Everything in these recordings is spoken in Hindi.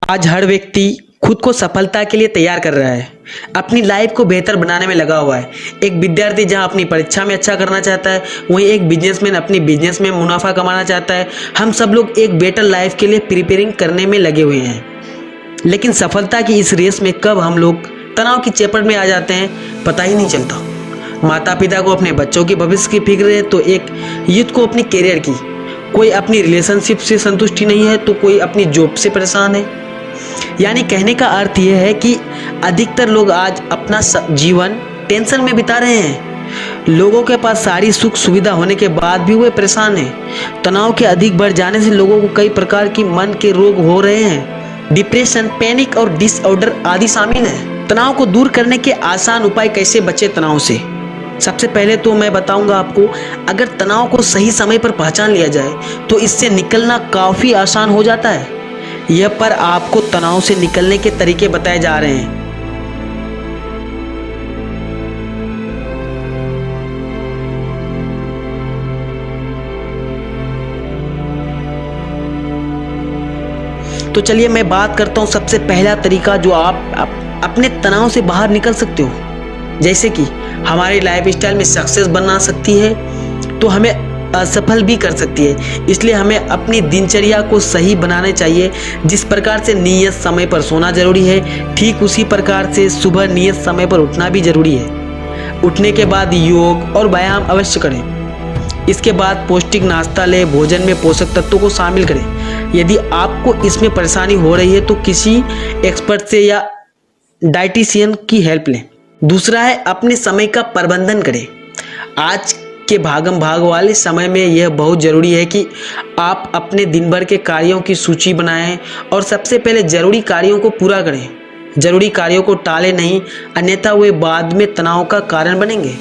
आज हर व्यक्ति खुद को सफलता के लिए तैयार कर रहा है, अपनी लाइफ को बेहतर बनाने में लगा हुआ है। एक विद्यार्थी जहां अपनी परीक्षा में अच्छा करना चाहता है, वहीं एक बिजनेसमैन अपनी बिजनेस में मुनाफा कमाना चाहता है। हम सब लोग एक बेटर लाइफ के लिए प्रिपेयरिंग करने में लगे हुए हैं, लेकिन सफलता की इस रेस में कब हम लोग तनाव की चपेट में आ जाते हैं पता ही नहीं चलता। माता पिता को अपने बच्चों के भविष्य की फिक्र है तो एक यूथ को अपनी करियर की, कोई अपनी रिलेशनशिप से संतुष्टि नहीं है तो कोई अपनी जॉब से परेशान है। यानी कहने का अर्थ यह है कि अधिकतर लोग आज अपना जीवन टेंशन में बिता रहे हैं। लोगों के पास सारी सुख सुविधा होने के बाद भी वे परेशान हैं। तनाव के अधिक बढ़ जाने से लोगों को कई प्रकार की मन के रोग हो रहे हैं। डिप्रेशन, पैनिक और डिसऑर्डर आदि शामिल हैं। तनाव को दूर करने के आसान उपाय, कैसे बचे तनाव से। सबसे पहले तो मैं बताऊंगा आपको, अगर तनाव को सही समय पर पहचान लिया जाए तो इससे निकलना काफ़ी आसान हो जाता है। यह पर आपको तनाव से निकलने के तरीके बताए जा रहे हैं। तो चलिए मैं बात करता हूं सबसे पहला तरीका जो आप अपने तनाव से बाहर निकल सकते हो। जैसे कि हमारी लाइफस्टाइल में सक्सेस बना सकती है तो हमें असफल भी कर सकती है। इसलिए हमें अपनी दिनचर्या को सही बनाना चाहिए। जिस प्रकार से नियत समय पर सोना जरूरी है, ठीक उसी प्रकार से सुबह नियत समय पर उठना भी जरूरी है। उठने के बाद योग और व्यायाम अवश्य करें। इसके बाद पौष्टिक नाश्ता लें, भोजन में पोषक तत्वों को शामिल करें। यदि आपको इसमें परेशानी हो रही है तो किसी एक्सपर्ट से या डाइटिशियन की हेल्प लें। दूसरा है अपने समय का प्रबंधन करें। आज के भागम भाग वाले समय में यह बहुत ज़रूरी है कि आप अपने दिन भर के कार्यों की सूची बनाएं और सबसे पहले ज़रूरी कार्यों को पूरा करें। ज़रूरी कार्यों को टालें नहीं, अन्यथा वे बाद में तनाव का कारण बनेंगे।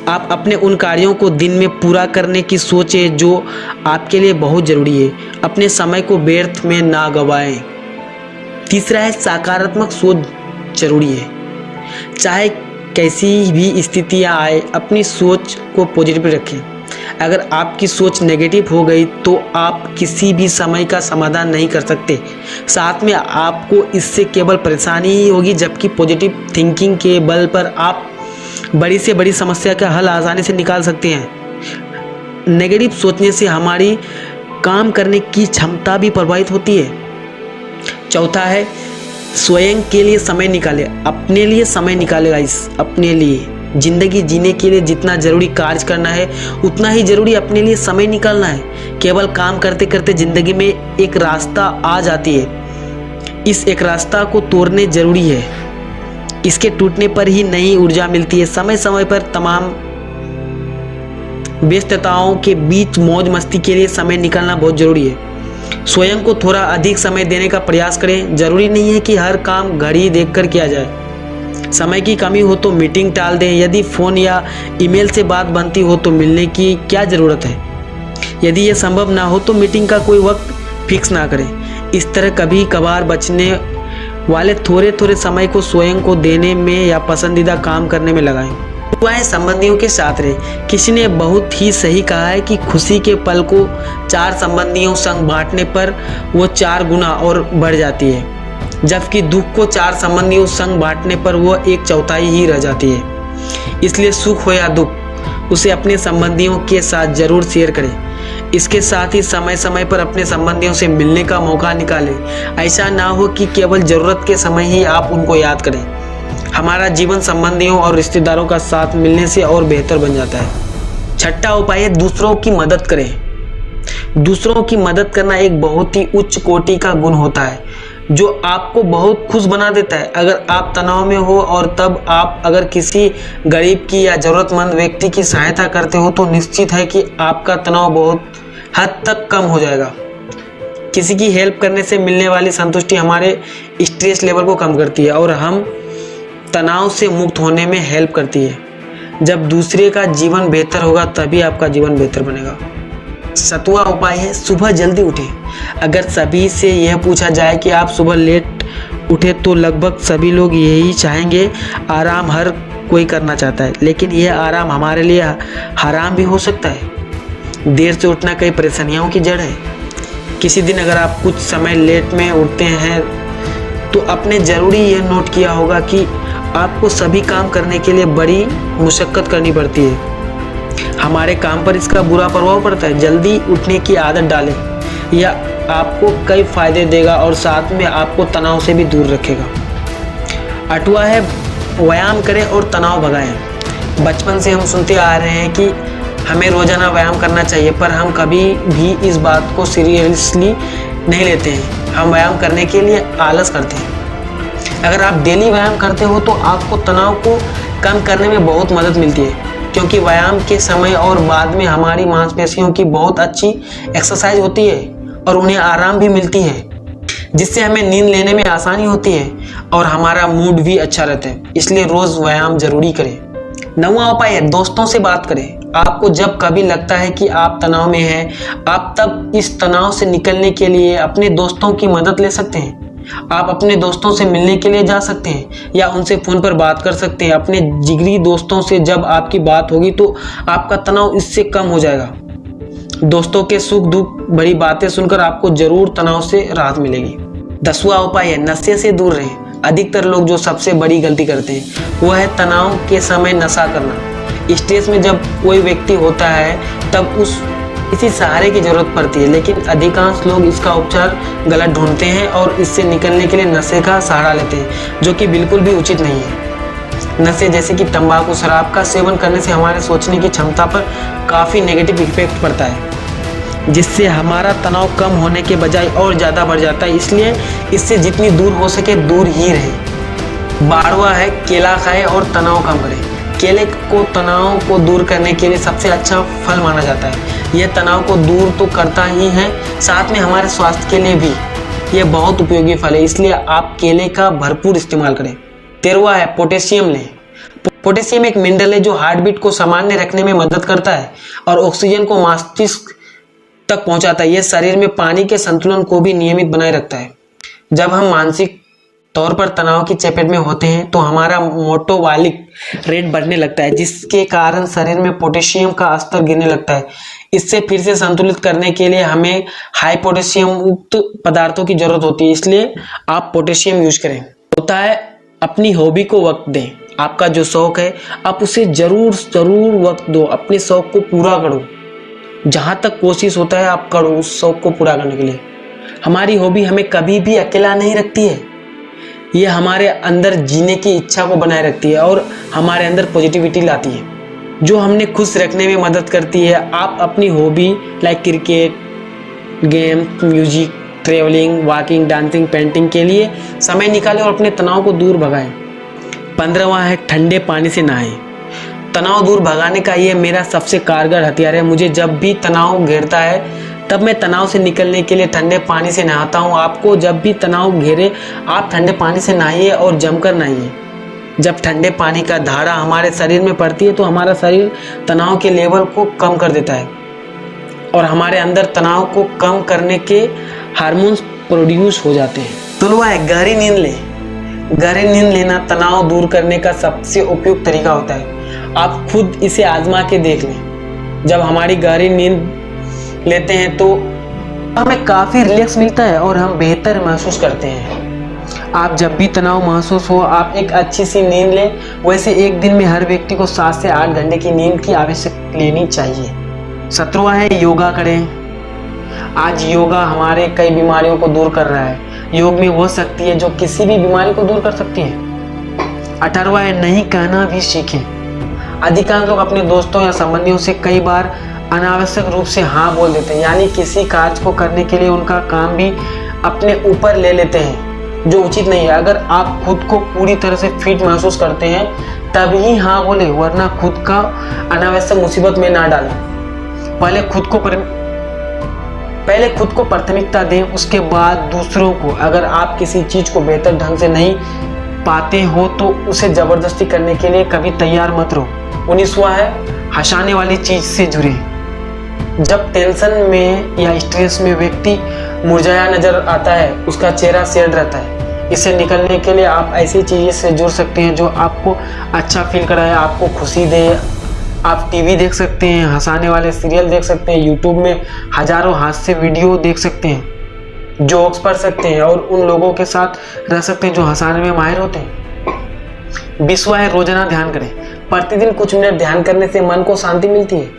आप अपने उन कार्यों को दिन में पूरा करने की सोचें जो आपके लिए बहुत ज़रूरी है। अपने समय को व्यर्थ में ना गंवाएं। तीसरा है सकारात्मक सोच जरूरी है। चाहे कैसी भी स्थितियाँ आए, अपनी सोच को पॉजिटिव रखें। अगर आपकी सोच नेगेटिव हो गई तो आप किसी भी समय का समाधान नहीं कर सकते, साथ में आपको इससे केवल परेशानी ही होगी। जबकि पॉजिटिव थिंकिंग के बल पर आप बड़ी से बड़ी समस्या का हल आसानी से निकाल सकते हैं। नेगेटिव सोचने से हमारी काम करने की क्षमता भी प्रभावित होती है। चौथा है स्वयं के लिए समय निकालें। अपने लिए समय निकालेगा अपने लिए जिंदगी जीने के लिए जितना जरूरी कार्य करना है उतना ही जरूरी अपने लिए समय निकालना है। केवल काम करते करते जिंदगी में एक रास्ता आ जाती है, इस एक रास्ता को तोड़ने जरूरी है। इसके टूटने पर ही नई ऊर्जा मिलती है। समय समय पर तमाम व्यस्तताओं के बीच मौज मस्ती के लिए समय निकालना बहुत जरूरी है। स्वयं को थोड़ा अधिक समय देने का प्रयास करें। जरूरी नहीं है कि हर काम घड़ी देखकर किया जाए। समय की कमी हो तो मीटिंग टाल दें। यदि फ़ोन या ईमेल से बात बनती हो तो मिलने की क्या ज़रूरत है। यदि यह संभव ना हो तो मीटिंग का कोई वक्त फिक्स ना करें। इस तरह कभी कभार बचने वाले थोड़े थोड़े समय को स्वयं को देने में या पसंदीदा काम करने में लगाएं। वह संबंधियों के साथ रहे। किसी ने बहुत ही सही कहा है कि खुशी के पल को 4 संबंधियों संग बांटने पर वो 4 गुना और बढ़ जाती है, जबकि दुख को 4 संबंधियों संग बांटने पर वो 1/4 ही रह जाती है। इसलिए सुख हो या दुख उसे अपने संबंधियों के साथ जरूर शेयर करें। इसके साथ ही समय समय पर अपने संबंधियों से मिलने का मौका निकालें। ऐसा ना हो कि केवल ज़रूरत के समय ही आप उनको याद करें। हमारा जीवन संबंधियों और रिश्तेदारों का साथ मिलने से और बेहतर बन जाता है। छठा उपाय है दूसरों की मदद करें। दूसरों की मदद करना एक बहुत ही उच्च कोटि का गुण होता है जो आपको बहुत खुश बना देता है। अगर आप तनाव में हो और तब आप अगर किसी गरीब की या ज़रूरतमंद व्यक्ति की सहायता करते हो तो निश्चित है कि आपका तनाव बहुत हद तक कम हो जाएगा। किसी की हेल्प करने से मिलने वाली संतुष्टि हमारे स्ट्रेस लेवल को कम करती है और हम तनाव से मुक्त होने में हेल्प करती है। जब दूसरे का जीवन बेहतर होगा तभी आपका जीवन बेहतर बनेगा। 7वां उपाय है सुबह जल्दी उठें। अगर सभी से यह पूछा जाए कि आप सुबह लेट उठे तो लगभग सभी लोग यही चाहेंगे। आराम हर कोई करना चाहता है, लेकिन यह आराम हमारे लिए हराम भी हो सकता है। देर से उठना कई परेशानियों की जड़ है। किसी दिन अगर आप कुछ समय लेट में उठते हैं तो आपने ज़रूरी यह नोट किया होगा कि आपको सभी काम करने के लिए बड़ी मुशक्क़त करनी पड़ती है। हमारे काम पर इसका बुरा प्रभाव पड़ता है। जल्दी उठने की आदत डालें, यह आपको कई फ़ायदे देगा और साथ में आपको तनाव से भी दूर रखेगा। 8वां है व्यायाम करें और तनाव भगाएं। बचपन से हम सुनते आ रहे हैं कि हमें रोज़ाना व्यायाम करना चाहिए, पर हम कभी भी इस बात को सीरियसली नहीं लेते हैं। हम व्यायाम करने के लिए आलस करते हैं। अगर आप डेली व्यायाम करते हो तो आपको तनाव को कम करने में बहुत मदद मिलती है, क्योंकि व्यायाम के समय और बाद में हमारी मांसपेशियों की बहुत अच्छी एक्सरसाइज होती है और उन्हें आराम भी मिलती है, जिससे हमें नींद लेने में आसानी होती है और हमारा मूड भी अच्छा रहता है। इसलिए रोज़ व्यायाम जरूरी करें। 9वां उपाय है दोस्तों से बात करें। आपको जब कभी लगता है कि आप तनाव में हैं, आप तब इस तनाव से निकलने के लिए अपने दोस्तों की मदद ले सकते हैं। आप अपने दोस्तों से मिलने के लिए जा सकते हैं या उनसे फ़ोन पर बात कर सकते हैं। अपने जिगरी दोस्तों से जब आपकी बात होगी तो आपका तनाव इससे कम हो जाएगा। दोस्तों के सुख दुख भरी बातें सुनकर आपको जरूर तनाव से राहत मिलेगी। 10वां उपाय है नशे से दूर रहें। अधिकतर लोग जो सबसे बड़ी गलती करते हैं वो है तनाव के समय नशा करना। स्ट्रेस में जब कोई व्यक्ति होता है तब इसी सहारे की जरूरत पड़ती है, लेकिन अधिकांश लोग इसका उपचार गलत ढूंढते हैं और इससे निकलने के लिए नशे का सहारा लेते हैं, जो कि बिल्कुल भी उचित नहीं है। नशे जैसे कि तंबाकू, शराब का सेवन करने से हमारे सोचने की क्षमता पर काफ़ी नेगेटिव इफेक्ट पड़ता है, जिससे हमारा तनाव कम होने के बजाय और ज़्यादा बढ़ जाता है। इसलिए इससे जितनी दूर हो सके दूर ही रहें। 12वां है केला खाएं और तनाव कम करें। केले को तनाव को दूर करने के लिए सबसे अच्छा फल माना जाता है। यह तनाव को दूर तो करता ही है, साथ में हमारे स्वास्थ्य के लिए भी यह बहुत उपयोगी फल है, इसलिए आप केले का भरपूर इस्तेमाल करें। 13वां है पोटेशियम लें। पोटेशियम एक मिनरल है जो हार्ट बीट को सामान्य रखने में मदद करता है और ऑक्सीजन को मस्तिष्क तक पहुंचाता है। यह शरीर में पानी के संतुलन को भी नियमित बनाए रखता है। जब हम मानसिक तौर पर तनाव की चपेट में होते हैं तो हमारा मेटाबॉलिक रेट बढ़ने लगता है, जिसके कारण शरीर में पोटेशियम का स्तर गिरने लगता है। इससे फिर से संतुलित करने के लिए हमें हाई पोटेशियम युक्त पदार्थों की जरूरत होती है, इसलिए आप पोटेशियम यूज करें। होता है अपनी हॉबी को वक्त दें। आपका जो शौक है आप उसे जरूर वक्त दो। अपने शौक को पूरा करो, जहाँ तक कोशिश होता है आप करो उस शौक को पूरा करने के लिए। हमारी हॉबी हमें कभी भी अकेला नहीं रखती है, ये हमारे अंदर जीने की इच्छा को बनाए रखती है और हमारे अंदर पॉजिटिविटी लाती है, जो हमने खुश रखने में मदद करती है। आप अपनी hobby like cricket, game, music, travelling, walking, dancing, painting के लिए समय निकालें और अपने तनाव को दूर भगाएं। 15वां है ठंडे पानी से नहाएं। तनाव दूर भगाने का ये मेरा सबसे कारगर हथियार है। मुझे जब भी तनाव घेरता है तब मैं तनाव से निकलने के लिए ठंडे पानी से नहाता हूँ। आपको जब भी तनाव घेरे आप ठंडे पानी से नहाइए और जमकर नहाइए। जब ठंडे पानी का धारा हमारे शरीर में पड़ती है तो हमारा शरीर तनाव के लेवल को कम कर देता है और हमारे अंदर तनाव को कम करने के हार्मोन्स प्रोड्यूस हो जाते हैं। 16वां है गहरी नींद लें। गहरी नींद लेना तनाव दूर करने का सबसे उपयुक्त तरीका होता है। आप खुद इसे आजमा के देख लें। जब हमारी गहरी नींद लेते हैं तो हमें काफ़ी रिलैक्स मिलता है और हम बेहतर महसूस करते हैं। आप जब भी तनाव महसूस हो आप एक अच्छी सी नींद लें। वैसे एक दिन में हर व्यक्ति को 7 से 8 घंटे की नींद की आवश्यक लेनी चाहिए। 17वां है योगा करें। आज योगा हमारे कई बीमारियों को दूर कर रहा है। योग में वो शक्ति है जो किसी भी बीमारी को दूर कर सकती है। 18वां है नहीं कहना भी सीखें। अधिकांश लोग अपने दोस्तों या संबंधियों से कई बार अनावश्यक रूप से हाँ बोल देते हैं, यानी किसी कार्य को करने के लिए उनका काम भी अपने ऊपर ले लेते हैं, जो उचित नहीं है। अगर आप खुद को पूरी तरह से फिट महसूस करते हैं तभी हाँ बोले, वरना खुद का अनावश्यक मुसीबत में ना डालें। पहले खुद को प्राथमिकता दें, उसके बाद दूसरों को। अगर आप किसी चीज को बेहतर ढंग से नहीं पाते हो तो उसे जबरदस्ती करने के लिए कभी तैयार मत रहो। 19वां है हंसाने वाली चीज से जुड़े। जब टेंशन में या स्ट्रेस में व्यक्ति मुरझाया नजर आता है, उसका चेहरा सैड रहता है। इससे निकलने के लिए आप ऐसी चीज़ों से जुड़ सकते हैं जो आपको अच्छा फील कराए, आपको खुशी दे। आप टीवी देख सकते हैं, हंसाने वाले सीरियल देख सकते हैं, यूट्यूब में हजारों हास्य वीडियो देख सकते हैं। जोक्स पढ़ सकते हैं और उन लोगों के साथ रह सकते हैं जो हंसाने में माहिर होते हैं। 20वां है रोजाना ध्यान करें। प्रतिदिन कुछ मिनट ध्यान करने से मन को शांति मिलती है।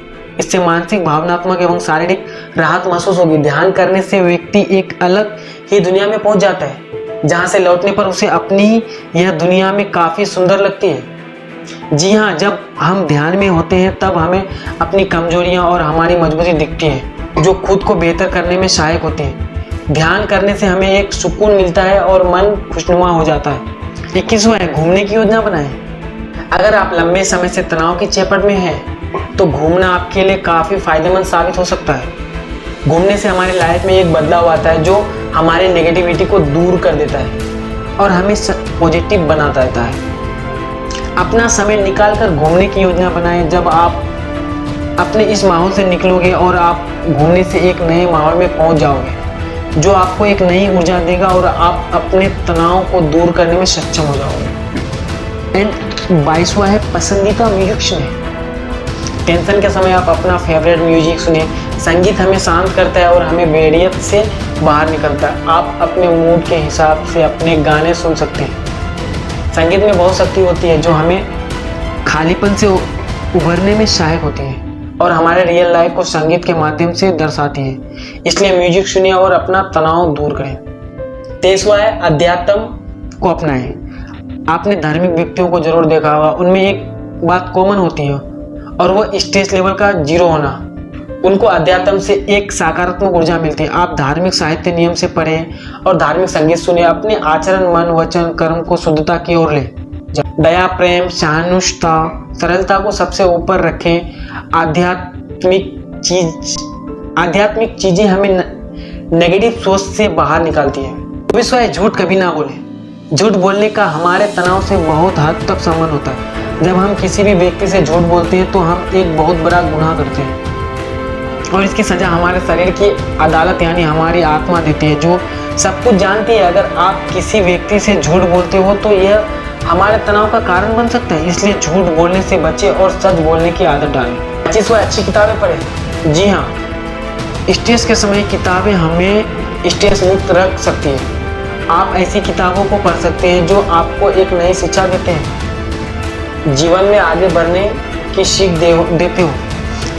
इससे मानसिक, भावनात्मक एवं शारीरिक राहत महसूस होगी। ध्यान करने से व्यक्ति एक अलग ही दुनिया में पहुंच जाता है, जहां से लौटने पर उसे अपनी यह दुनिया में काफी सुंदर लगती है। जी हाँ, जब हम ध्यान में होते हैं तब हमें अपनी कमजोरियां और हमारी मजबूती दिखती है, जो खुद को बेहतर करने में सहायक होती है। ध्यान करने से हमें एक सुकून मिलता है और मन खुशनुमा हो जाता है। 21वां है घूमने की योजना बनाएं। अगर आप लंबे समय से तनाव की चपेट में हैं, तो घूमना आपके लिए काफी फायदेमंद साबित हो सकता है। घूमने से हमारी लाइफ में एक बदलाव आता है जो हमारी नेगेटिविटी को दूर कर देता है और हमें पॉजिटिव बनाता रहता है। अपना समय निकालकर घूमने की योजना बनाएं। जब आप अपने इस माहौल से निकलोगे और आप घूमने से एक नए माहौल में पहुंच जाओगे, जो आपको एक नई ऊर्जा देगा और आप अपने तनाव को दूर करने में सक्षम हो जाओगे। एंड 22वां है पसंदीदा म्यूजिक सुने। टेंशन के समय आप अपना फेवरेट म्यूजिक सुने। संगीत हमें शांत करता है और हमें बोरियत से बाहर निकलता है। आप अपने मूड के हिसाब से अपने गाने सुन सकते हैं। संगीत में बहुत शक्ति होती है जो हमें खालीपन से उभरने में सहायक होती है और हमारे रियल लाइफ को संगीत के माध्यम से दर्शाती है। इसलिए म्यूजिक सुनिए और अपना तनाव दूर करें। 23वां है अध्यात्म को अपनाएं। आपने धार्मिक व्यक्तियों को जरूर देखा होगा, उनमें एक बात कॉमन होती है और वह स्ट्रेस लेवल का जीरो होना। उनको अध्यात्म से एक सकारात्मक ऊर्जा मिलती है। आप धार्मिक साहित्य नियम से पढ़ें और धार्मिक संगीत सुने। अपने आचरण, मन, वचन, कर्म को शुद्धता की ओर ले। दया, प्रेम, सहानुभूति, सरलता को सबसे ऊपर रखें। आध्यात्मिक चीजें हमें नेगेटिव सोच से बाहर निकालती है। 24वां है झूठ कभी ना बोले। झूठ बोलने का हमारे तनाव से बहुत हद तक संबंध होता है। जब हम किसी भी व्यक्ति से झूठ बोलते हैं तो हम एक बहुत बड़ा गुनाह करते हैं और इसकी सजा हमारे शरीर की अदालत यानी हमारी आत्मा देती है, जो सब कुछ जानती है। अगर आप किसी व्यक्ति से झूठ बोलते हो तो यह हमारे तनाव का कारण बन सकता है। इसलिए झूठ बोलने से बचें और सच बोलने की आदत डालें। 25वां अच्छी किताबें पढ़ें। जी हाँ, स्ट्रेस के समय किताबें हमें स्ट्रेस मुक्त रख सकती हैं। आप ऐसी किताबों को पढ़ सकते हैं जो आपको एक नई शिक्षा देते हैं, जीवन में आगे बढ़ने की सीख देते हो।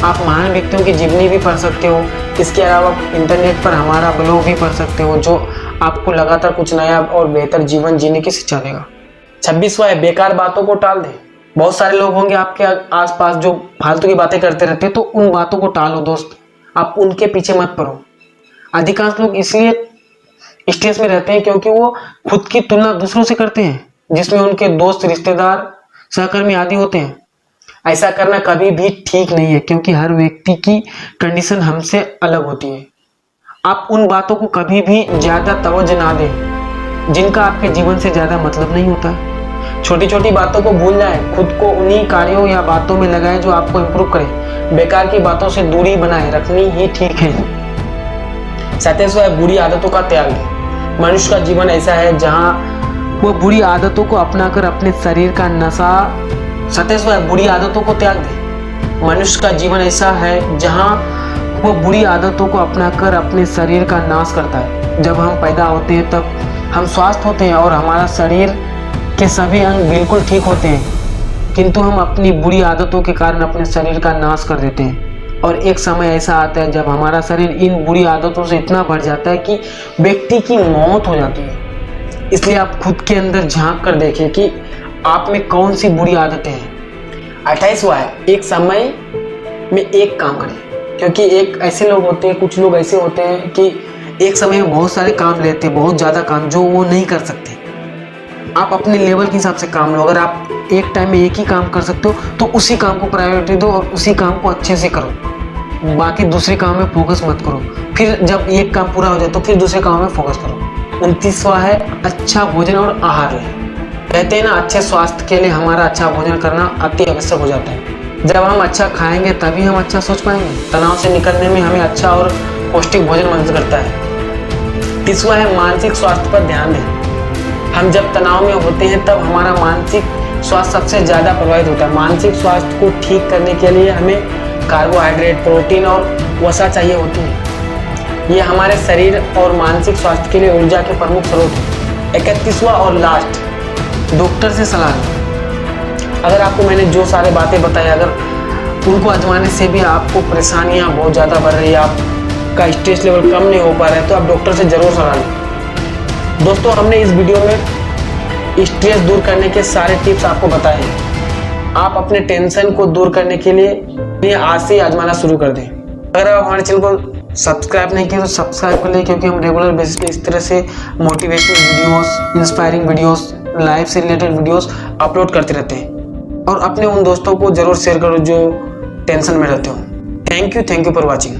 आप महान व्यक्तियों की जीवनी भी पढ़ सकते हो। इसके अलावा इंटरनेट पर हमारा ब्लॉग भी पढ़ सकते हो, जो आपको लगातार कुछ नया और बेहतर जीवन जीने की शिक्षा देगा। 26वां है बेकार बातों को टाल दें। बहुत सारे लोग होंगे आपके आसपास जो फालतू की बातें करते रहते हैं, तो उन बातों को टालो दोस्त। आप उनके पीछे मत पड़ो। अधिकांश लोग इसलिए स्ट्रेस में रहते हैं क्योंकि वो खुद की तुलना दूसरों से करते हैं, जिसमें उनके दोस्त, रिश्तेदार, सहकर्मी आदि होते हैं। ऐसा करना कभी भी ठीक नहीं है क्योंकि हर व्यक्ति की कंडीशन हमसे अलग होती है। आप उन बातों को कभी भी ज्यादा तवज्जो ना दें जिनका आपके जीवन से ज्यादा मतलब नहीं होता। छोटी छोटी बातों को भूल जाएं। खुद को उन्हीं कार्यों या बातों में लगाएं जो आपको इम्प्रूव करें। बेकार की बातों से दूरी बनाए रखनी ही ठीक है। 27वां है बुरी आदतों का त्याग। मनुष्य का जीवन ऐसा है जहां वह बुरी आदतों को अपनाकर अपने शरीर का नशा 27वां है बुरी आदतों को त्याग दे। मनुष्य का जीवन ऐसा है जहां वह बुरी आदतों को अपनाकर अपने शरीर का नाश करता है। जब हम पैदा होते हैं तब हम स्वस्थ होते हैं और हमारा शरीर के सभी अंग बिल्कुल ठीक होते हैं, किंतु हम अपनी बुरी आदतों के कारण अपने शरीर का नाश कर देते हैं। और एक समय ऐसा आता है जब हमारा शरीर इन बुरी आदतों से इतना बढ़ जाता है कि व्यक्ति की मौत हो जाती है। इसलिए आप खुद के अंदर झांक कर देखें कि आप में कौन सी बुरी आदतें हैं। 28वां है एक समय में एक काम करें। क्योंकि एक ऐसे लोग होते हैं, कुछ लोग ऐसे होते हैं कि एक समय में बहुत सारे काम लेते हैं, बहुत ज़्यादा काम जो वो नहीं कर सकते। आप अपने लेवल के हिसाब से काम लो। अगर आप एक टाइम में एक ही काम कर सकते हो तो उसी काम को प्रायोरिटी दो और उसी काम को अच्छे से करो। बाकी दूसरे काम में फोकस मत करो। फिर जब एक काम पूरा हो जाए तो फिर दूसरे काम में फोकस करो। 29वां है अच्छा भोजन और आहार लें। कहते हैं ना, अच्छे स्वास्थ्य के लिए हमारा अच्छा भोजन करना अति आवश्यक हो जाता है। जब हम अच्छा खाएंगे तभी हम अच्छा सोच पाएंगे। तनाव से निकलने में हमें अच्छा और पौष्टिक भोजन मदद करता है। 30वां है मानसिक स्वास्थ्य पर ध्यान दें। हम जब तनाव में होते हैं तब हमारा मानसिक स्वास्थ्य सबसे ज़्यादा प्रभावित होता है। मानसिक स्वास्थ्य को ठीक करने के लिए हमें कार्बोहाइड्रेट, प्रोटीन और वसा चाहिए होती है। ये हमारे शरीर और मानसिक स्वास्थ्य के लिए ऊर्जा के प्रमुख स्रोत हैं। 31वां और लास्ट, डॉक्टर से सलाह लें। अगर आपको मैंने जो सारे बातें बताई, अगर उनको आजमाने से भी आपको परेशानियां बहुत ज़्यादा बढ़ रही है, आपका स्ट्रेस लेवल कम नहीं हो पा रहा है, तो आप डॉक्टर से ज़रूर सलाह लें। दोस्तों, हमने इस वीडियो में स्ट्रेस दूर करने के सारे टिप्स आपको बताए हैं। आप अपने टेंशन को दूर करने के लिए आज से ही आजमाना शुरू कर दें। अगर आप हमारे चैनल को सब्सक्राइब नहीं किया तो सब्सक्राइब कर लें, क्योंकि हम रेगुलर बेसिस पे इस तरह से motivational videos, inspiring videos, life से रिलेटेड वीडियोस अपलोड करते रहते हैं। और अपने उन दोस्तों को जरूर शेयर करो जो टेंशन में रहते हो। Thank you for watching.